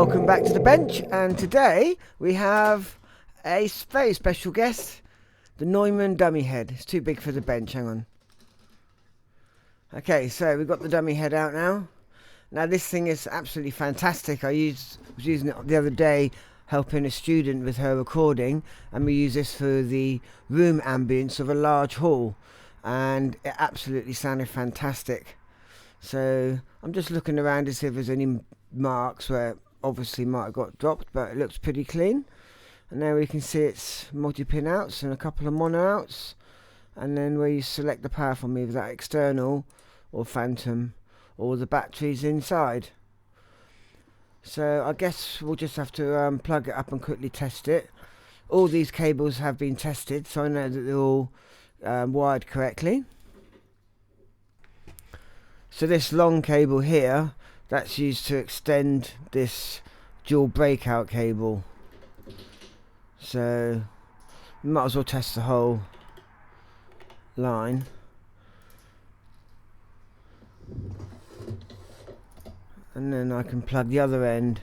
welcome back to the bench, and today we have a very special guest, the Neumann dummy head. It's too big for the bench, hang on. Okay, so we've got the dummy head out now. Now this thing is absolutely fantastic. I was using it the other day helping a student with her recording, and we use this for the room ambience of a large hall, and it absolutely sounded fantastic. So I'm just looking around to see if there's any marks where obviously might have got dropped, but it looks pretty clean. And there we can see it's multi-pin outs and a couple of mono outs, and then where you select the power from either that external or phantom or the batteries inside. So I guess we'll just have to plug it up and quickly test it. All these cables have been tested, so I know that they're all wired correctly. So this long cable here, that's used to extend this dual breakout cable. So we might as well test the whole line. And then I can plug the other end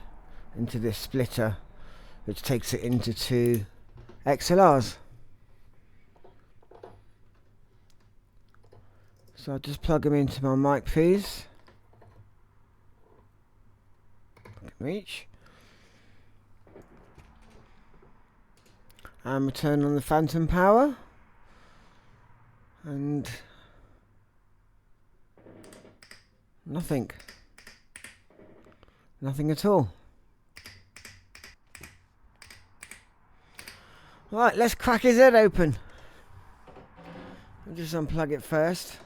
into this splitter, which takes it into two XLRs. So I'll just plug them into my mic please. Reach. And return on the phantom power. And nothing. Nothing at all. Right, let's crack his head open. I'll just unplug it first.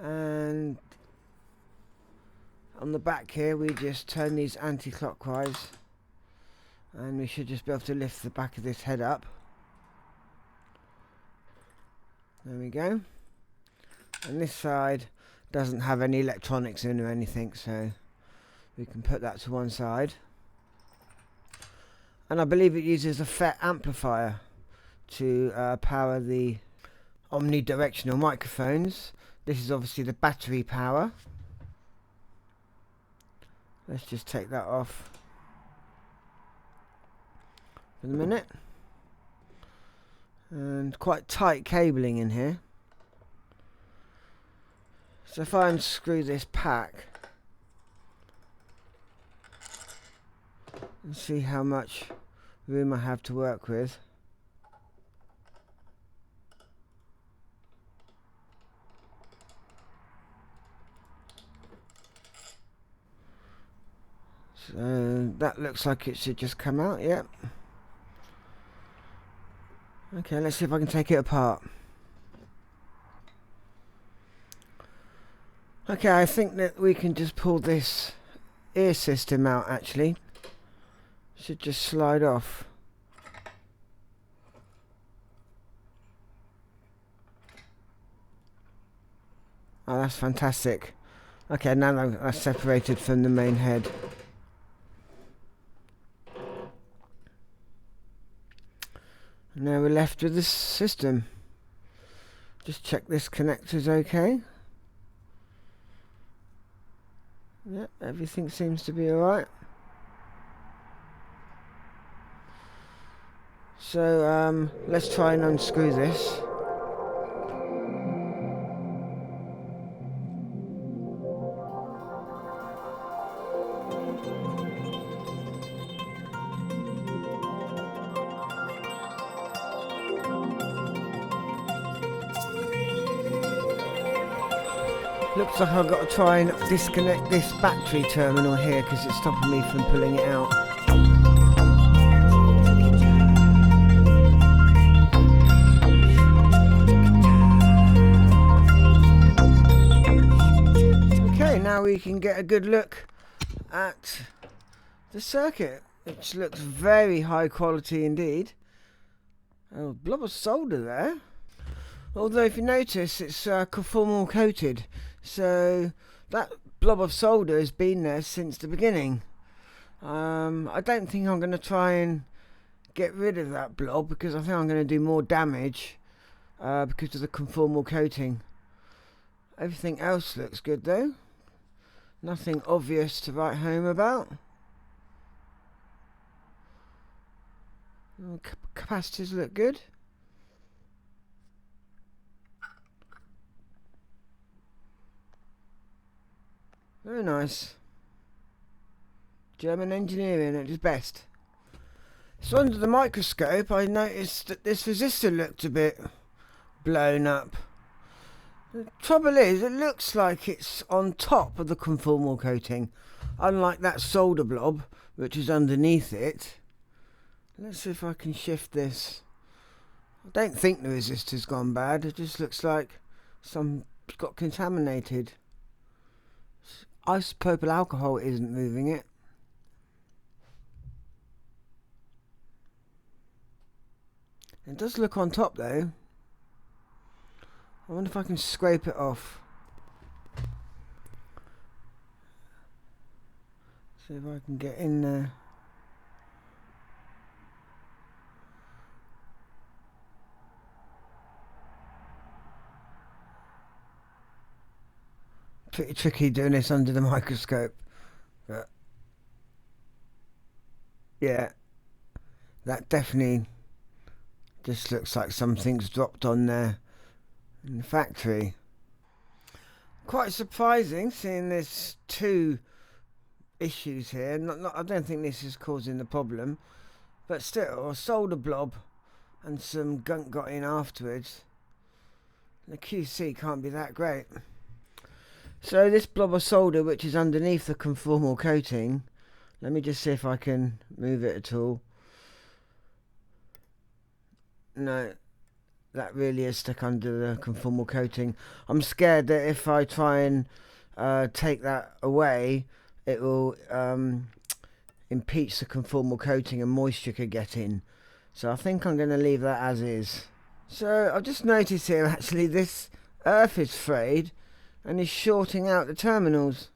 And on the back here we just turn these anti-clockwise, and we should just be able to lift the back of this head up. There we go. And this side doesn't have any electronics in or anything, so we can put that to one side. And I believe it uses a FET amplifier to power the omnidirectional microphones. This is obviously the battery power. Let's just take that off for the minute. And quite tight cabling in here. So if I unscrew this pack and see how much room I have to work with. So that looks like it should just come out, yep. Okay, let's see if I can take it apart. Okay, I think that we can just pull this ear system out actually. Should just slide off. Oh, that's fantastic. Okay, now that's separated from the main head. Now we're left with this system. Just check this connector's okay. Yep, everything seems to be alright. So let's try and unscrew this. Looks like I've got to try and disconnect this battery terminal here because it's stopping me from pulling it out. Okay, now we can get a good look at the circuit, which looks very high quality indeed. Oh, a blob of solder there. Although if you notice, it's conformal coated, so that blob of solder has been there since the beginning. I don't think I'm going to try and get rid of that blob because I think I'm going to do more damage because of the conformal coating. Everything else looks good though. Nothing obvious to write home about. Capacitors look good. Very nice. German engineering at its best. So under the microscope I noticed that this resistor looked a bit blown up. The trouble is, it looks like it's on top of the conformal coating, unlike that solder blob which is underneath it. Let's see if I can shift this. I don't think the resistor's gone bad, it just looks like some got contaminated. Isopropyl alcohol isn't moving it. It does look on top though. I wonder if I can scrape it off. See if I can get in there. Pretty tricky doing this under the microscope, but yeah, that definitely just looks like something's dropped on there in the factory. Quite surprising seeing there's two issues here. I don't think this is causing the problem, but still, a solder blob and some gunk got in afterwards. The QC can't be that great. So this blob of solder which is underneath the conformal coating, let me just see if I can move it at all. No, that really is stuck under the conformal coating. I'm scared that if I try and take that away, it will impeach the conformal coating and moisture could get in. So I think I'm going to leave that as is. So I've just noticed here actually this earth is frayed and is shorting out the terminals.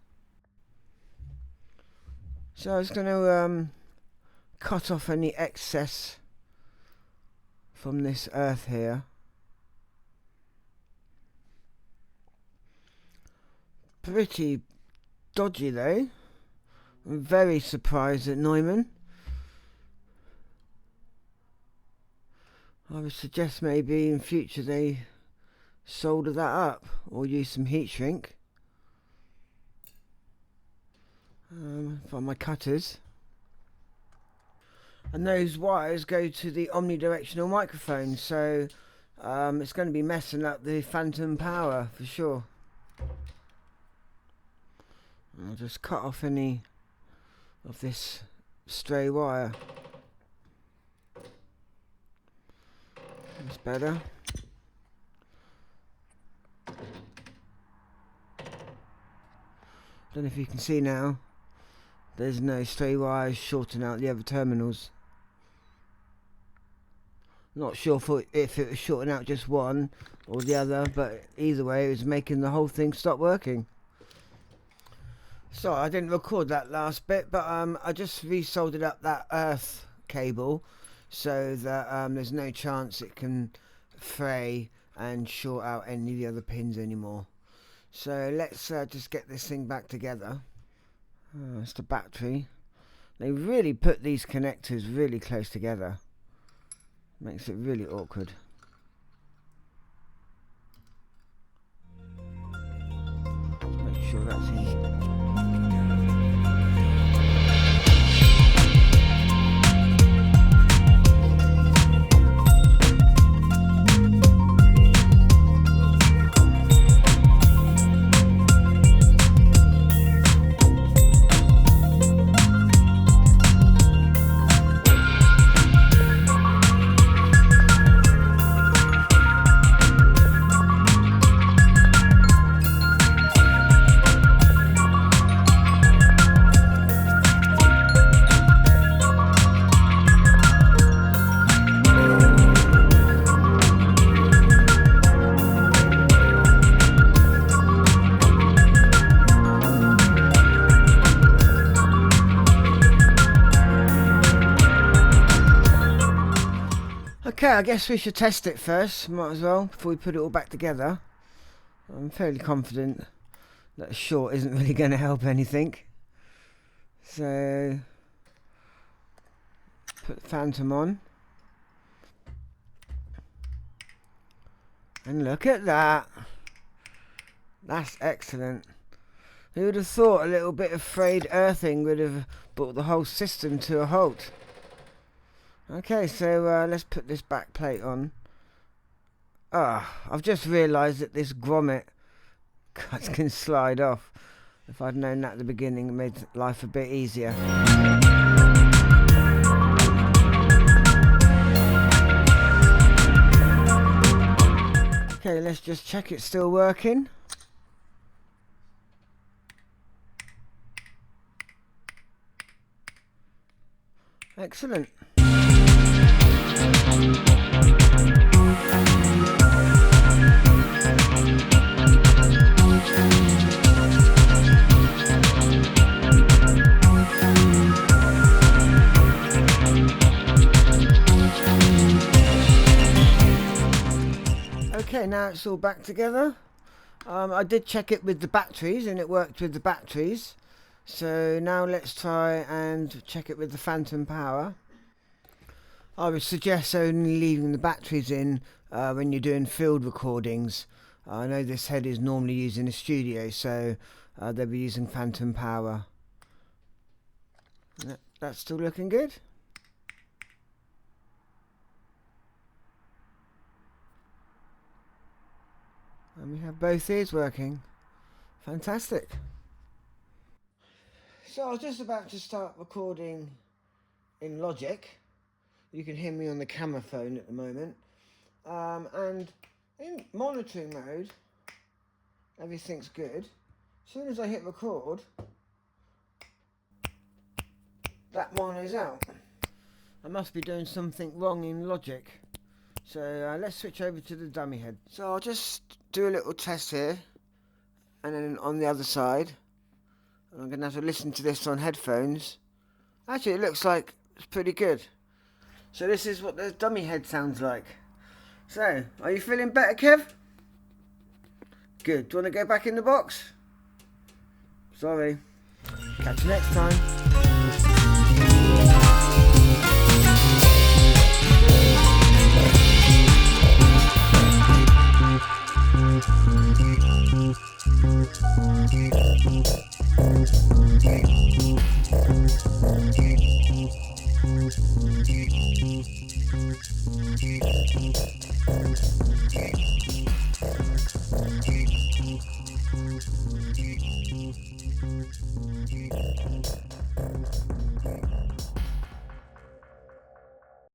So I was going to cut off any excess from this earth here. Pretty dodgy though. I'm very surprised at Neumann. I would suggest maybe in future they solder that up or use some heat shrink. For my cutters. And those wires go to the omnidirectional microphone, so it's going to be messing up the phantom power for sure. I'll just cut off any of this stray wire. That's better. Don't know if you can see now, there's no stray wires shorting out the other terminals. Not sure if it was shorting out just one or the other, but either way it was making the whole thing stop working. Sorry, I didn't record that last bit, but I just resoldered up that earth cable so that there's no chance it can fray and short out any of the other pins anymore. So let's just get this thing back together. It's the battery. They really put these connectors really close together. Makes it really awkward. Make sure that's in. Okay, I guess we should test it first, might as well, before we put it all back together. I'm fairly confident that short isn't really going to help anything. So put the phantom on. And look at that. That's excellent. Who would have thought a little bit of frayed earthing would have brought the whole system to a halt? Okay, so let's put this back plate on. I've just realised that this grommet can slide off. If I'd known that at the beginning, it made life a bit easier. Okay, let's just check it's still working. Excellent. Okay, now it's all back together. I did check it with the batteries and it worked with the batteries. So now let's try and check it with the phantom power. I would suggest only leaving the batteries in when you're doing field recordings. I know this head is normally used in a studio, so they'll be using phantom power. That's still looking good. And we have both ears working. Fantastic. So I was just about to start recording in Logic. You can hear me on the camera phone at the moment. And in monitoring mode, everything's good. As soon as I hit record, that one is out. I must be doing something wrong in Logic. So let's switch over to the dummy head. So I'll just do a little test here, and then on the other side. I'm going to have to listen to this on headphones. Actually, it looks like it's pretty good. So this is what the dummy head sounds like. So, are you feeling better, Kev? Good. Do you want to go back in the box? Sorry. Catch you next time.